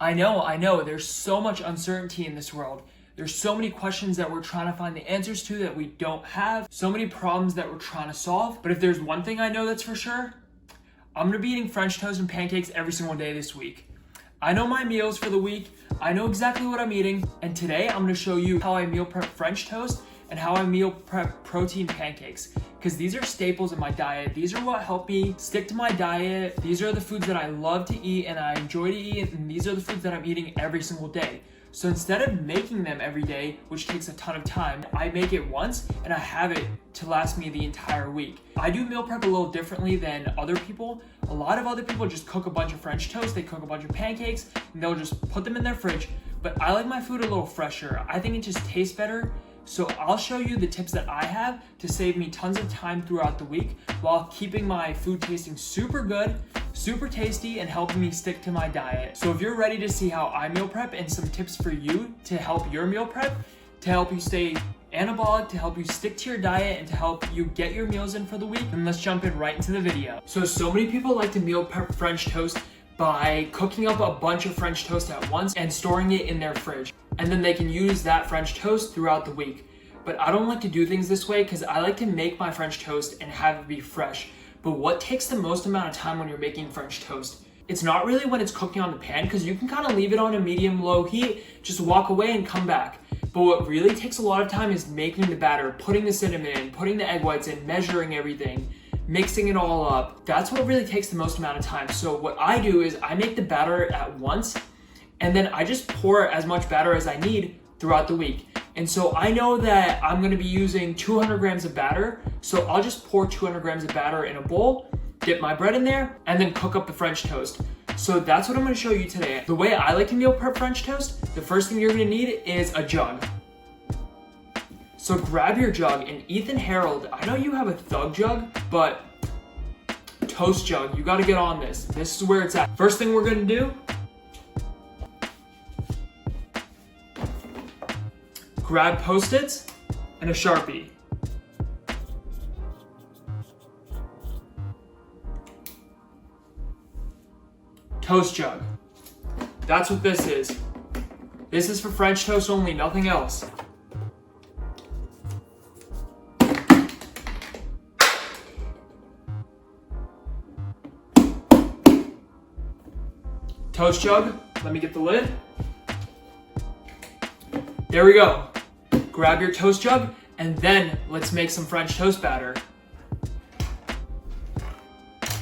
I know, there's so much uncertainty in this world. There's so many questions that we're trying to find the answers to that we don't have. So many problems that we're trying to solve. But if there's one thing I know that's for sure, I'm gonna be eating French toast and pancakes every single day this week. I know my meals for the week. I know exactly what I'm eating. And today I'm gonna show you how I meal prep French toast and how I meal prep protein pancakes. Because these are staples in my diet. These are what help me stick to my diet. These are the foods that I love to eat and I enjoy to eat. And these are the foods that I'm eating every single day. So instead of making them every day, which takes a ton of time, I make it once and I have it to last me the entire week. I do meal prep a little differently than other people. A lot of other people just cook a bunch of French toast, they cook a bunch of pancakes, and they'll just put them in their fridge. But I like my food a little fresher. I think it just tastes better. So I'll show you the tips that I have to save me tons of time throughout the week while keeping my food tasting super good, super tasty, and helping me stick to my diet. So if you're ready to see how I meal prep and some tips for you to help your meal prep, to help you stay anabolic, to help you stick to your diet, and to help you get your meals in for the week, then let's jump in right into the video. So many people like to meal prep French toast by cooking up a bunch of French toast at once and storing it in their fridge. And then they can use that French toast throughout the week. But I don't like to do things this way because I like to make my French toast and have it be fresh. But what takes the most amount of time when you're making French toast? It's not really when it's cooking on the pan, because you can kind of leave it on a medium-low heat, just walk away and come back. But what really takes a lot of time is making the batter, putting the cinnamon in, putting the egg whites in, measuring everything, mixing it all up. That's what really takes the most amount of time. So what I do is I make the batter at once, and then I just pour as much batter as I need throughout the week. And so I know that I'm gonna be using 200 grams of batter, so I'll just pour 200 grams of batter in a bowl, dip my bread in there, and then cook up the French toast. So that's what I'm gonna show you today. The way I like to meal prep French toast, the first thing you're gonna need is a jug. So grab your jug, and Ethan Harold, I know you have a Thug jug, but Toast jug, you gotta get on this. This is where it's at. First thing we're gonna do, grab Post-its and a Sharpie. Toast jug. That's what this is. This is for French toast only, nothing else. Toast jug, let me get the lid. There we go. Grab your toast jug, and then let's make some French toast batter.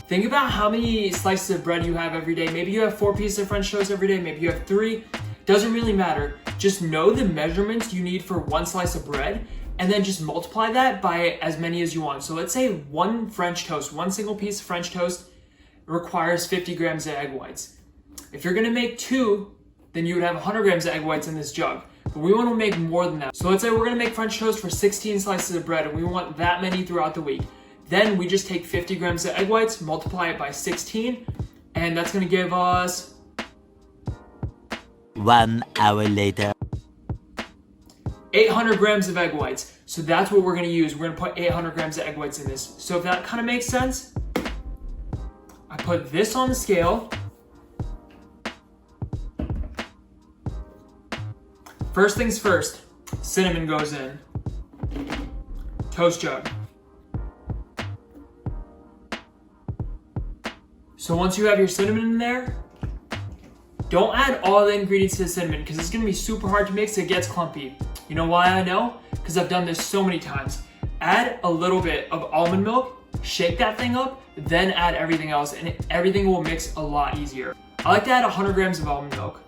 Think about how many slices of bread you have every day. Maybe you have 4 pieces of French toast every day, maybe you have 3. Doesn't really matter. Just know the measurements you need for 1 slice of bread, and then just multiply that by as many as you want. So let's say 1 French toast, 1 single piece of French toast requires 50 grams of egg whites. If you're gonna make 2, then you would have 100 grams of egg whites in this jug. But we want to make more than that. So let's say we're gonna make French toast for 16 slices of bread, and we want that many throughout the week. Then we just take 50 grams of egg whites, multiply it by 16, and that's gonna give us 1 hour later. 800 grams of egg whites. So that's what we're gonna use. We're gonna put 800 grams of egg whites in this. So if that kind of makes sense, I put this on the scale. First things first, cinnamon goes in. Toast jug. So once you have your cinnamon in there, don't add all the ingredients to the cinnamon because it's gonna be super hard to mix, it gets clumpy. You know why I know? Because I've done this so many times. Add a little bit of almond milk, shake that thing up, then add everything else, and everything will mix a lot easier. I like to add 100 grams of almond milk.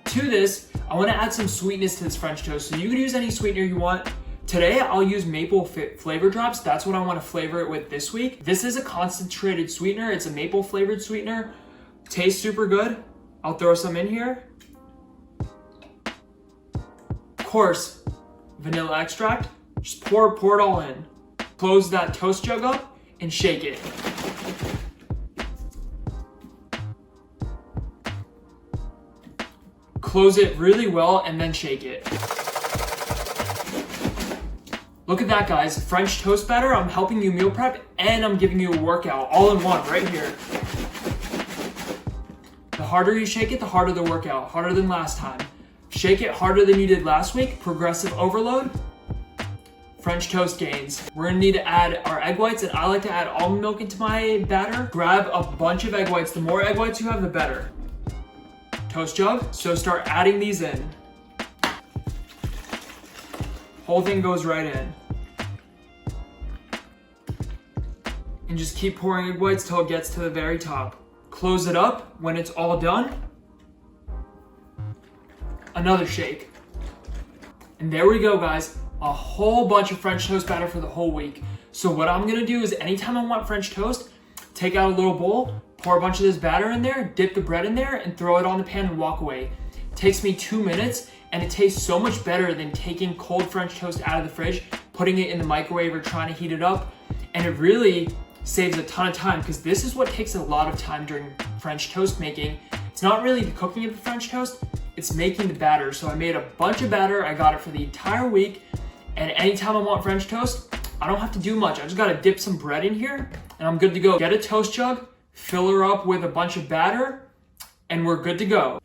To this, I want to add some sweetness to this French toast. So you can use any sweetener you want. Today, I'll use maple flavor drops. That's what I want to flavor it with this week. This is a concentrated sweetener. It's a maple flavored sweetener. Tastes super good. I'll throw some in here. Of course, vanilla extract. Just pour it all in. Close that toast jug up and shake it. Close it really well and then shake it. Look at that, guys. French toast batter. I'm helping you meal prep and I'm giving you a workout all in one right here. The harder you shake it, the harder the workout, harder than last time. Shake it harder than you did last week, progressive overload, French toast gains. We're gonna need to add our egg whites, and I like to add almond milk into my batter. Grab a bunch of egg whites. The more egg whites you have, the better. Toast jug, so start adding these in. Whole thing goes right in. And just keep pouring egg whites till it gets to the very top. Close it up when it's all done. Another shake. And there we go, guys. A whole bunch of French toast batter for the whole week. So what I'm gonna do is anytime I want French toast, take out a little bowl, pour a bunch of this batter in there, dip the bread in there, and throw it on the pan and walk away. It takes me 2 minutes, and it tastes so much better than taking cold French toast out of the fridge, putting it in the microwave or trying to heat it up. And it really saves a ton of time, because this is what takes a lot of time during French toast making. It's not really the cooking of the French toast, it's making the batter. So I made a bunch of batter, I got it for the entire week, and anytime I want French toast, I don't have to do much. I just gotta dip some bread in here, and I'm good to go. Get a toast jug, fill her up with a bunch of batter, and we're good to go.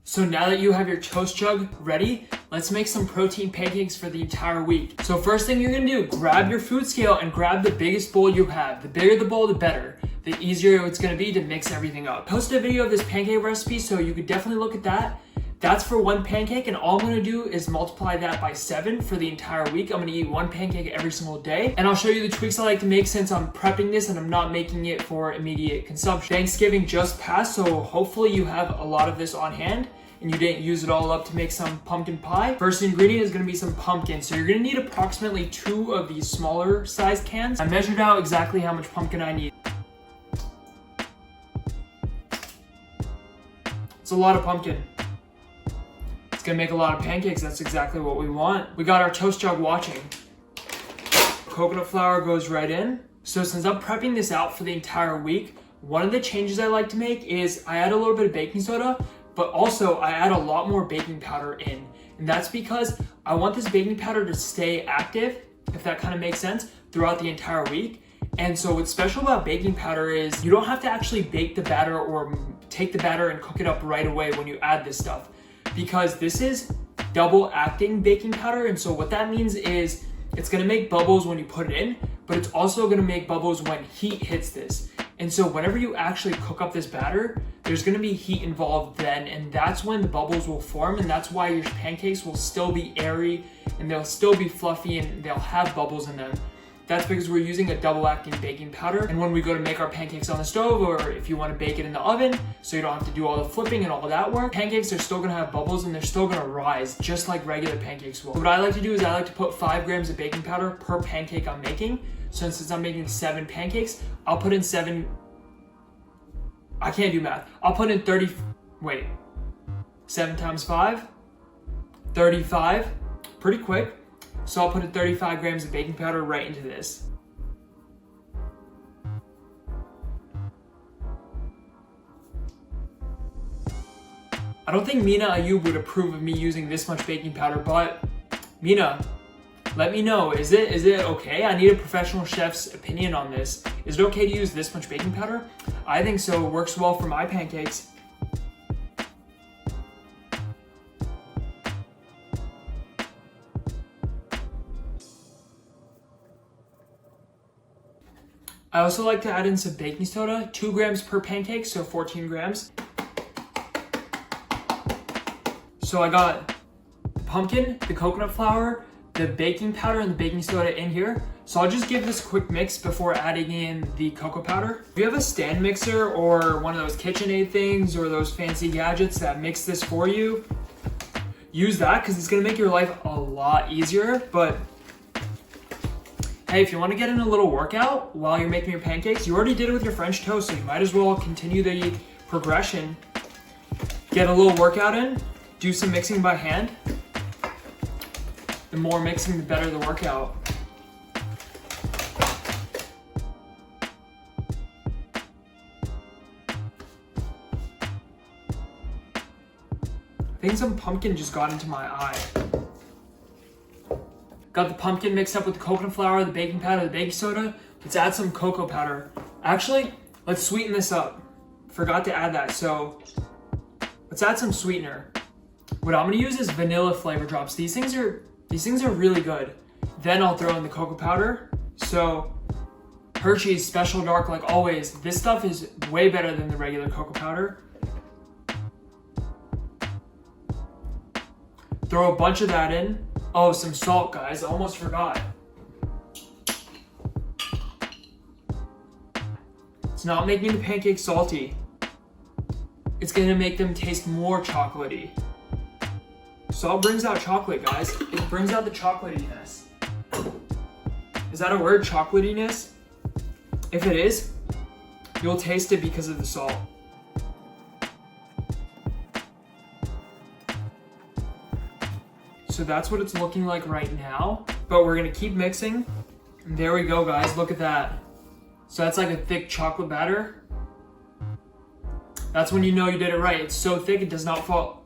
So now that you have your toast jug ready, let's make some protein pancakes for the entire week. So first thing you're gonna do, grab your food scale and grab the biggest bowl you have. The bigger the bowl, the better. The easier it's gonna be to mix everything up. Post a video of this pancake recipe, so you could definitely look at that. That's for one pancake, and all I'm gonna do is multiply that by 7 for the entire week. I'm gonna eat one pancake every single day, and I'll show you the tweaks I like to make since I'm prepping this and I'm not making it for immediate consumption. Thanksgiving just passed, so hopefully you have a lot of this on hand and you didn't use it all up to make some pumpkin pie. First ingredient is gonna be some pumpkin. So you're gonna need approximately 2 of these smaller size cans. I measured out exactly how much pumpkin I need. It's a lot of pumpkin. It's gonna make a lot of pancakes. That's exactly what we want. We got our toast jug watching. Coconut flour goes right in. So since I'm prepping this out for the entire week, one of the changes I like to make is I add a little bit of baking soda, but also I add a lot more baking powder in. And that's because I want this baking powder to stay active, if that kind of makes sense, throughout the entire week. And so what's special about baking powder is you don't have to actually bake the batter or take the batter and cook it up right away when you add this stuff, because this is double acting baking powder. And so what that means is it's gonna make bubbles when you put it in, but it's also gonna make bubbles when heat hits this. And so whenever you actually cook up this batter, there's gonna be heat involved then, and that's when the bubbles will form, and that's why your pancakes will still be airy and they'll still be fluffy and they'll have bubbles in them. That's because we're using a double acting baking powder. And when we go to make our pancakes on the stove, or if you want to bake it in the oven, so you don't have to do all the flipping and all that work, pancakes are still gonna have bubbles and they're still gonna rise just like regular pancakes will. What I like to do is I like to put 5 grams of baking powder per pancake I'm making. So since I'm making 7 pancakes, I'll put in 7, I can't do math. I'll put in 7 times 5, 35, pretty quick. So I'll put in 35 grams of baking powder right into this. I don't think Mina Ayub would approve of me using this much baking powder, but Mina, let me know, is it okay? I need a professional chef's opinion on this. Is it okay to use this much baking powder? I think so, it works well for my pancakes. I also like to add in some baking soda, 2 grams per pancake, so 14 grams. So I got the pumpkin, the coconut flour, the baking powder, and the baking soda in here. So I'll just give this a quick mix before adding in the cocoa powder. If you have a stand mixer or one of those KitchenAid things or those fancy gadgets that mix this for you, use that because it's gonna make your life a lot easier. But hey, if you want to get in a little workout while you're making your pancakes, you already did it with your French toast, so you might as well continue the progression. Get a little workout in, do some mixing by hand. The more mixing, the better the workout. I think some pumpkin just got into my eye. Got the pumpkin mixed up with the coconut flour, the baking powder, the baking soda. Let's add some cocoa powder. Actually, let's sweeten this up. Forgot to add that. So let's add some sweetener. What I'm gonna use is vanilla flavor drops. These things are really good. Then I'll throw in the cocoa powder. So Hershey's Special Dark, like always, this stuff is way better than the regular cocoa powder. Throw a bunch of that in. Oh, some salt, guys, I almost forgot. It's not making the pancakes salty. It's gonna make them taste more chocolatey. Salt brings out chocolate, guys. It brings out the chocolatiness. Is that a word, chocolatiness? If it is, you'll taste it because of the salt. So that's what it's looking like right now, but we're gonna keep mixing. And there we go, guys, look at that. So that's like a thick chocolate batter. That's when you know you did it right. It's so thick, it does not fall.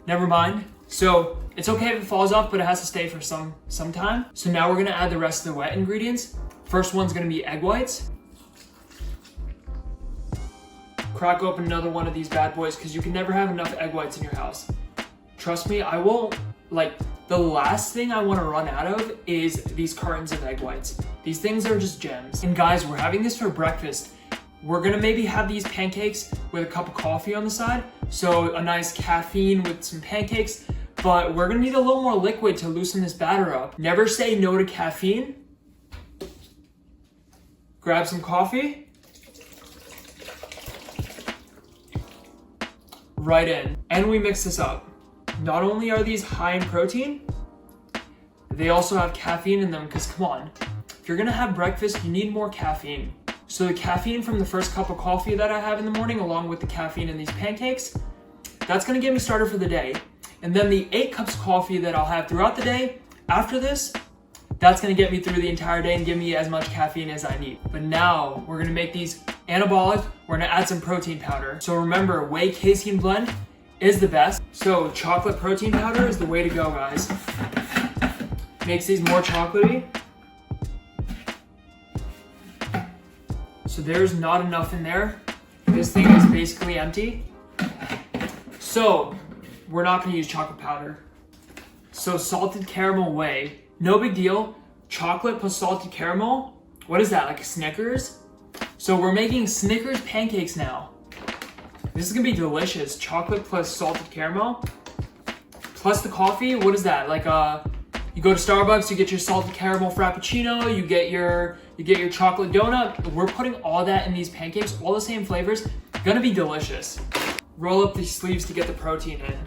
Never mind. So it's okay if it falls off, but it has to stay for some time. So now we're gonna add the rest of the wet ingredients. First one's gonna be egg whites. Crack open another one of these bad boys because you can never have enough egg whites in your house. Trust me, I won't, like, the last thing I want to run out of is these cartons of egg whites. These things are just gems. And guys, we're having this for breakfast. We're gonna maybe have these pancakes with a cup of coffee on the side. So a nice caffeine with some pancakes, but we're gonna need a little more liquid to loosen this batter up. Never say no to caffeine. Grab some coffee. Right in, and we mix this up. Not only are these high in protein, they also have caffeine in them because come on, if you're gonna have breakfast, you need more caffeine. So the caffeine from the first cup of coffee that I have in the morning, along with the caffeine in these pancakes, that's gonna get me started for the day. And then the 8 cups of coffee that I'll have throughout the day after this, that's gonna get me through the entire day and give me as much caffeine as I need. But now we're gonna make these anabolic. We're gonna add some protein powder. So remember, whey casein blend is the best. So chocolate protein powder is the way to go, guys. Makes these more chocolatey. So there's not enough in there. This thing is basically empty. So we're not gonna use chocolate powder. So salted caramel whey, no big deal. Chocolate plus salted caramel, what is that, like a Snickers? So we're making Snickers pancakes now. This is gonna be delicious. Chocolate plus salted caramel, plus the coffee. What is that? Like you go to Starbucks, you get your salted caramel frappuccino, you get your chocolate donut. We're putting all that in these pancakes, all the same flavors. Gonna be delicious. Roll up these sleeves to get the protein in.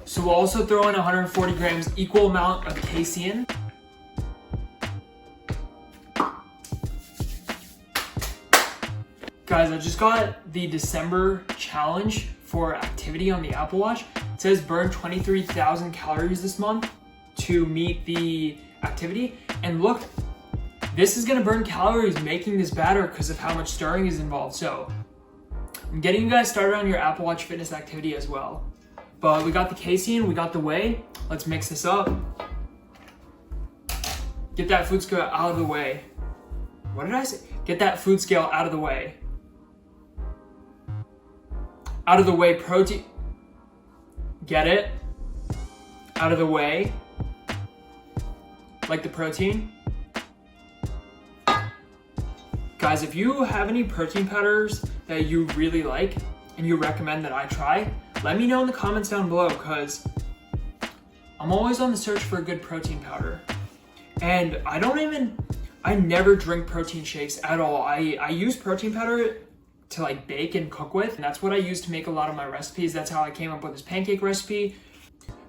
So we'll also throw in 140 grams, equal amount of casein. Guys, I just got the December challenge for activity on the Apple Watch. It says burn 23,000 calories this month to meet the activity. And look, this is gonna burn calories making this batter because of how much stirring is involved. So I'm getting you guys started on your Apple Watch fitness activity as well. But we got the casein, we got the whey. Let's mix this up. Get that food scale out of the way. What did I say? Get that food scale out of the way. Out of the way, protein. Get it? Out of the way. Like the protein. Guys, if you have any protein powders that you really like and you recommend that I try, let me know in the comments down below because I'm always on the search for a good protein powder. And I never drink protein shakes at all. I use protein powder to like bake and cook with, and that's what I use to make a lot of my recipes. That's how I came up with this pancake recipe.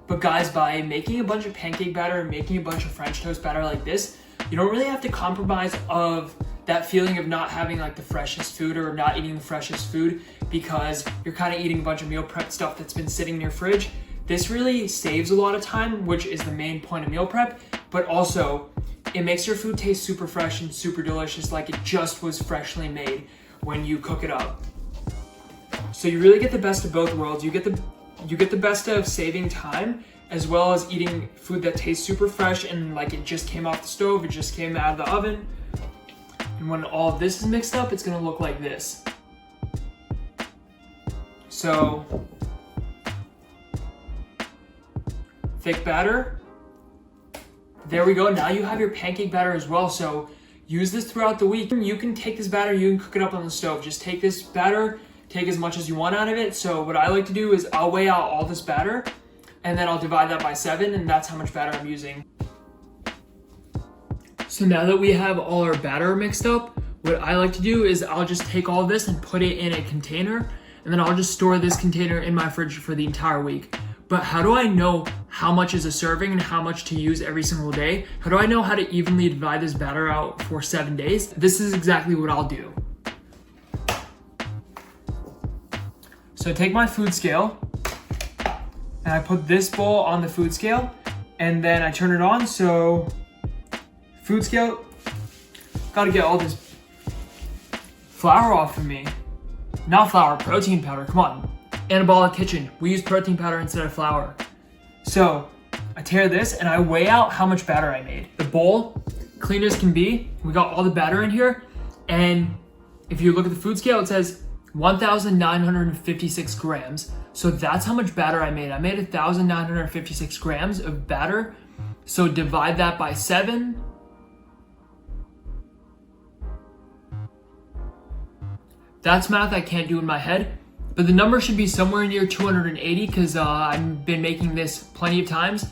But guys, by making a bunch of pancake batter and making a bunch of French toast batter like this, you don't really have to compromise of that feeling of not having like the freshest food or not eating the freshest food because you're kind of eating a bunch of meal prep stuff that's been sitting in your fridge. This really saves a lot of time, which is the main point of meal prep, but also it makes your food taste super fresh and super delicious, like it just was freshly made when you cook it up. So you really get the best of both worlds. You get the best of saving time as well as eating food that tastes super fresh and like it just came off the stove, it just came out of the oven. And when all of this is mixed up, it's gonna look like this. So, thick batter. There we go, now you have your pancake batter as well. So use this throughout the week. You can take this batter, you can cook it up on the stove. Just take this batter, take as much as you want out of it. So what I like to do is I'll weigh out all this batter and then I'll divide that by 7, and that's how much batter I'm using. So now that we have all our batter mixed up, what I like to do is I'll just take all this and put it in a container, and then I'll just store this container in my fridge for the entire week. But how do I know how much is a serving and how much to use every single day? How do I know how to evenly divide this batter out for 7 days? This is exactly what I'll do. So I take my food scale, and I put this bowl on the food scale, and then I turn it on. So food scale, gotta get all this flour off of me. Not flour, protein powder, come on. Anabolic Kitchen, we use protein powder instead of flour. So I tear this and I weigh out how much batter I made. The bowl, clean as can be, we got all the batter in here, and if you look at the food scale, it says 1,956 grams. So that's how much batter I made. I made 1,956 grams of batter. So divide that by 7. That's math I can't do in my head, but the number should be somewhere near 280 because I've been making this plenty of times.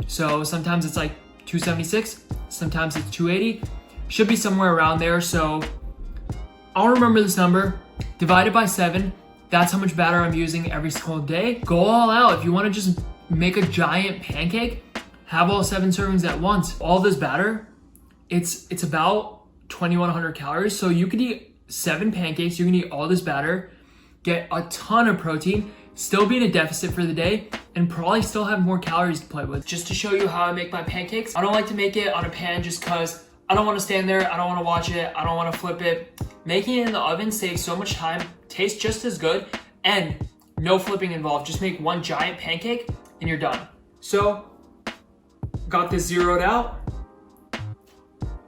So sometimes it's like 276, sometimes it's 280. Should be somewhere around there. So I'll remember this number, divide it by 7. That's how much batter I'm using every single day. Go all out. If you want to just make a giant pancake, have all 7 servings at once. All this batter, it's about 2,100 calories. So you could eat 7 pancakes, you can eat all this batter, get a ton of protein, still be in a deficit for the day, and probably still have more calories to play with. Just to show you how I make my pancakes, I don't like to make it on a pan just because I don't want to stand there, I don't want to watch it, I don't want to flip it. Making it in the oven saves so much time, tastes just as good, and no flipping involved. Just make one giant pancake and you're done. So, got this zeroed out.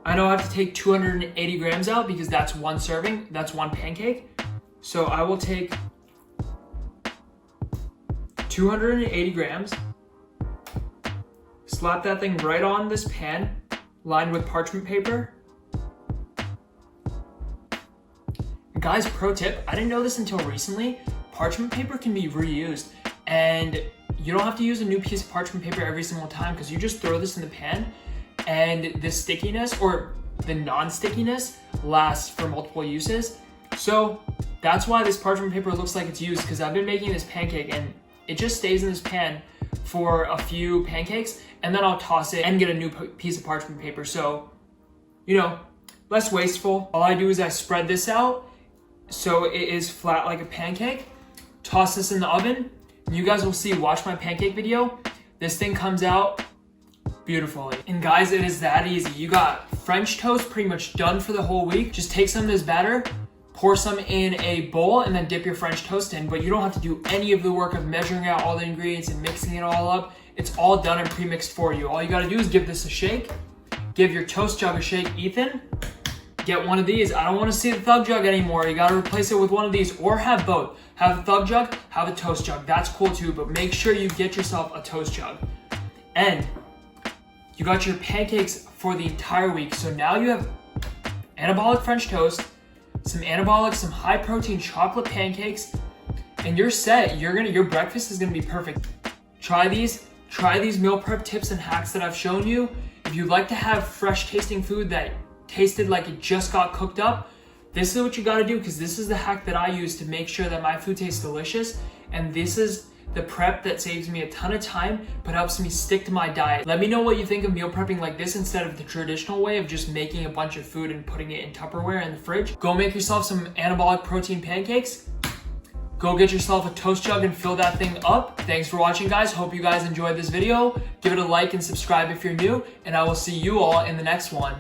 I know I have to take 280 grams out because that's one serving, that's one pancake. So I will take 280 grams, slap that thing right on this pan, lined with parchment paper. Guys, pro tip, I didn't know this until recently, parchment paper can be reused, and you don't have to use a new piece of parchment paper every single time because you just throw this in the pan and the stickiness or the non-stickiness lasts for multiple uses. So that's why this parchment paper looks like it's used, because I've been making this pancake and it just stays in this pan for a few pancakes and then I'll toss it and get a new piece of parchment paper. So, you know, less wasteful. All I do is I spread this out so it is flat like a pancake, toss this in the oven. You guys will see, watch my pancake video. This thing comes out beautifully. And guys, it is that easy. You got French toast pretty much done for the whole week. Just take some of this batter, pour some in a bowl, and then dip your French toast in. But you don't have to do any of the work of measuring out all the ingredients and mixing it all up. It's all done and pre-mixed for you. All you gotta do is give this a shake. Give your toast jug a shake, Ethan. Get one of these. I don't wanna see the thug jug anymore. You gotta replace it with one of these, or have both. Have a thug jug, have a toast jug. That's cool too, but make sure you get yourself a toast jug. And you got your pancakes for the entire week. So now you have anabolic French toast, some high protein chocolate pancakes, and you're set. Your breakfast is gonna be perfect. Try these meal prep tips and hacks that I've shown you. If you'd like to have fresh tasting food that tasted like it just got cooked up, this is what you gotta do, because this is the hack that I use to make sure that my food tastes delicious. And this is the prep that saves me a ton of time, but helps me stick to my diet. Let me know what you think of meal prepping like this instead of the traditional way of just making a bunch of food and putting it in Tupperware in the fridge. Go make yourself some anabolic protein pancakes. Go get yourself a toast jug and fill that thing up. Thanks for watching, guys. Hope you guys enjoyed this video. Give it a like and subscribe if you're new, and I will see you all in the next one.